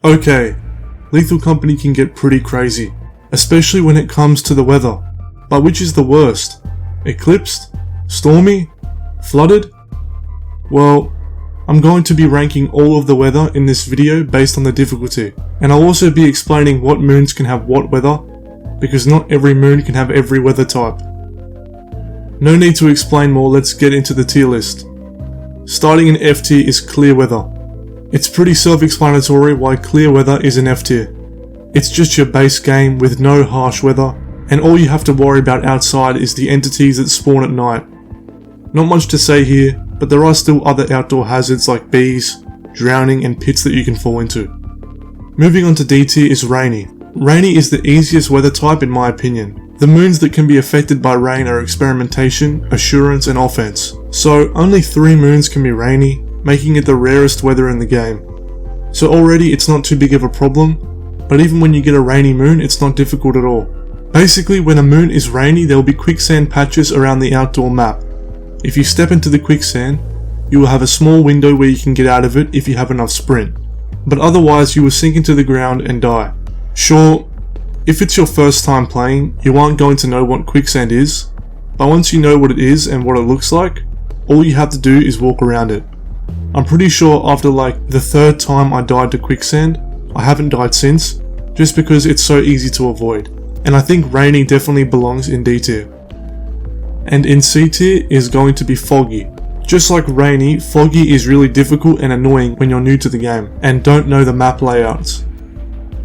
Okay, Lethal Company can get pretty crazy, especially when it comes to the weather. But which is the worst? Eclipsed? Stormy? Flooded? Well, I'm going to be ranking all of the weather in this video based on the difficulty, and I'll also be explaining what moons can have what weather, because not every moon can have every weather type. No need to explain more, let's get into the tier list. Starting in F tier is clear weather. It's pretty self-explanatory why clear weather is an F tier. It's just your base game with no harsh weather, and all you have to worry about outside is the entities that spawn at night. Not much to say here, but there are still other outdoor hazards like bees, drowning and pits that you can fall into. Moving on to D tier is rainy. Rainy is the easiest weather type in my opinion. The moons that can be affected by rain are experimentation, assurance and offense. So only 3 moons can be rainy, making it the rarest weather in the game. So already it's not too big of a problem, but even when you get a rainy moon it's not difficult at all. Basically when a moon is rainy there will be quicksand patches around the outdoor map. If you step into the quicksand, you will have a small window where you can get out of it if you have enough sprint, but otherwise you will sink into the ground and die. Sure, if it's your first time playing, you aren't going to know what quicksand is, but once you know what it is and what it looks like, all you have to do is walk around it. I'm pretty sure after like the 3rd time I died to quicksand, I haven't died since, just because it's so easy to avoid, and I think rainy definitely belongs in D tier. And in C tier is going to be foggy. Just like rainy, foggy is really difficult and annoying when you're new to the game and don't know the map layouts.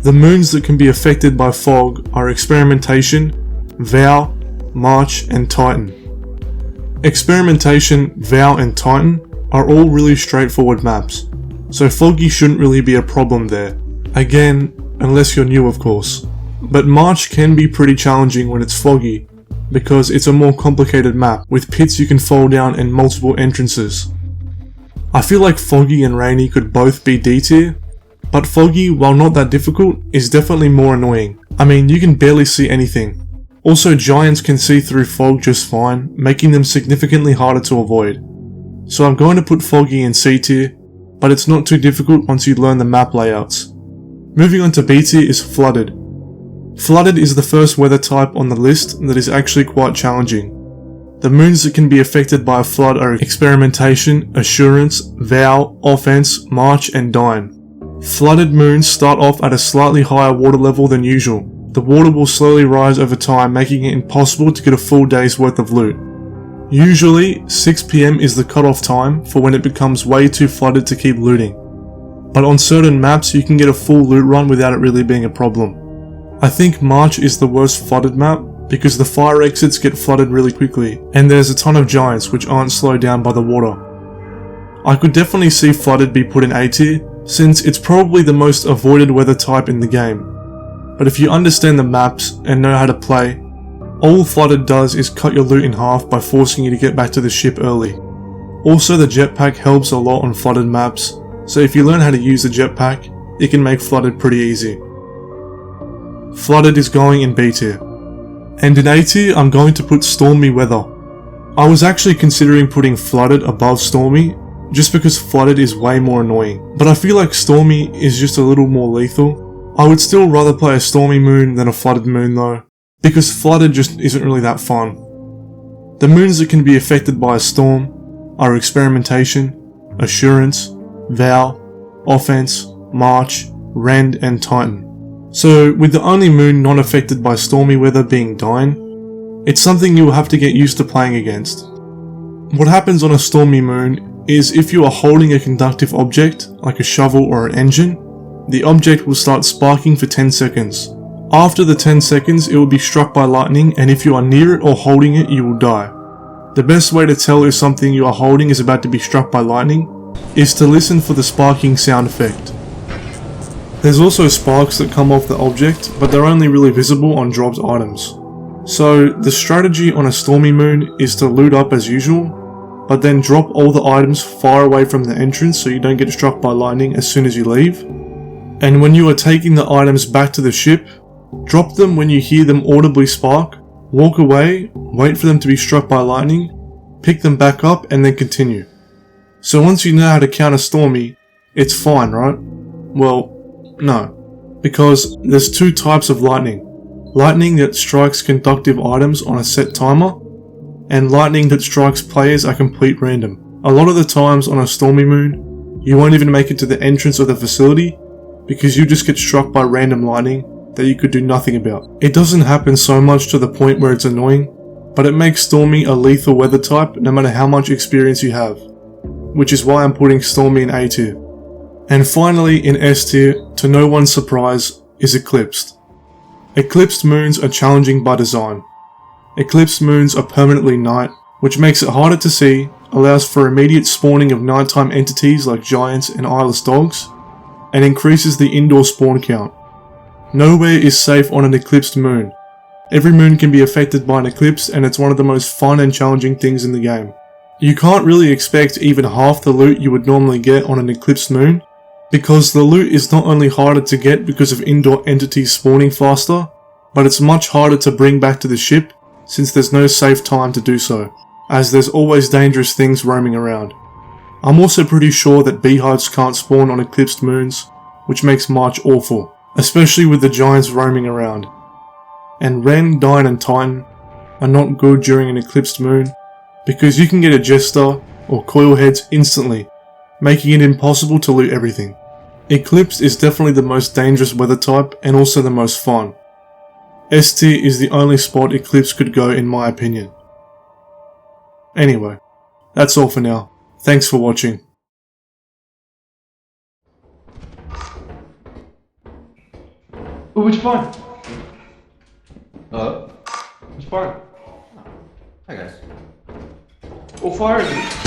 The moons that can be affected by fog are Experimentation, Vow, March and Titan. Experimentation, Vow and Titan are all really straightforward maps, so foggy shouldn't really be a problem there. Again, unless you're new of course. But March can be pretty challenging when it's foggy, because it's a more complicated map with pits you can fall down and multiple entrances. I feel like foggy and rainy could both be D tier, but foggy, while not that difficult, is definitely more annoying. I mean, you can barely see anything. Also, giants can see through fog just fine, making them significantly harder to avoid. So I'm going to put foggy in C tier, but it's not too difficult once you learn the map layouts. Moving on to B tier is flooded. Flooded is the first weather type on the list that is actually quite challenging. The moons that can be affected by a flood are Experimentation, Assurance, Vow, Offense, March and Dine. Flooded moons start off at a slightly higher water level than usual. The water will slowly rise over time, making it impossible to get a full day's worth of loot. Usually 6 PM is the cutoff time for when it becomes way too flooded to keep looting. But on certain maps you can get a full loot run without it really being a problem. I think March is the worst flooded map because the fire exits get flooded really quickly and there's a ton of giants which aren't slowed down by the water. I could definitely see flooded be put in A tier since it's probably the most avoided weather type in the game. But if you understand the maps and know how to play, all flooded does is cut your loot in half by forcing you to get back to the ship early. Also the jetpack helps a lot on flooded maps, so if you learn how to use the jetpack, it can make flooded pretty easy. Flooded is going in B tier. And in A tier, I'm going to put stormy weather. I was actually considering putting flooded above stormy, just because flooded is way more annoying. But I feel like stormy is just a little more lethal. I would still rather play a stormy moon than a flooded moon though, because flooded just isn't really that fun. The moons that can be affected by a storm are Experimentation, Assurance, Vow, Offense, March, Rend and Titan. So, with the only moon not affected by stormy weather being Dine, it's something you will have to get used to playing against. What happens on a stormy moon is if you are holding a conductive object, like a shovel or an engine, the object will start sparking for 10 seconds. After the 10 seconds, it will be struck by lightning, and if you are near it or holding it, you will die. The best way to tell if something you are holding is about to be struck by lightning is to listen for the sparking sound effect. There's also sparks that come off the object, but they're only really visible on dropped items. So the strategy on a stormy moon is to loot up as usual, but then drop all the items far away from the entrance so you don't get struck by lightning as soon as you leave. And when you are taking the items back to the ship, drop them when you hear them audibly spark, walk away, wait for them to be struck by lightning, pick them back up and then continue. So once you know how to counter stormy, it's fine, right? Well, No, because there's two types of lightning. Lightning that strikes conductive items on a set timer, and lightning that strikes players at complete random. A lot of the times on a stormy moon, you won't even make it to the entrance of the facility because you just get struck by random lightning that you could do nothing about. It doesn't happen so much to the point where it's annoying, but it makes Stormy a lethal weather type no matter how much experience you have, which is why I'm putting Stormy in A tier. And finally in S tier, to no one's surprise, is Eclipsed. Eclipsed moons are challenging by design. Eclipsed moons are permanently night, which makes it harder to see, allows for immediate spawning of nighttime entities like giants and eyeless dogs, and increases the indoor spawn count. Nowhere is safe on an eclipsed moon. Every moon can be affected by an eclipse, and it's one of the most fun and challenging things in the game. You can't really expect even half the loot you would normally get on an eclipsed moon, because the loot is not only harder to get because of indoor entities spawning faster, but it's much harder to bring back to the ship since there's no safe time to do so, as there's always dangerous things roaming around. I'm also pretty sure that beehives can't spawn on eclipsed moons, which makes March awful, especially with the giants roaming around. And Ren, Dine and Titan are not good during an eclipsed moon, because you can get a Jester or coil heads instantly, making it impossible to loot everything. Eclipse is definitely the most dangerous weather type and also the most fun. S tier is the only spot Eclipse could go in my opinion. Anyway, that's all for now. Thanks for watching. Oh, which one? Which part? Hi guys. What fire is it?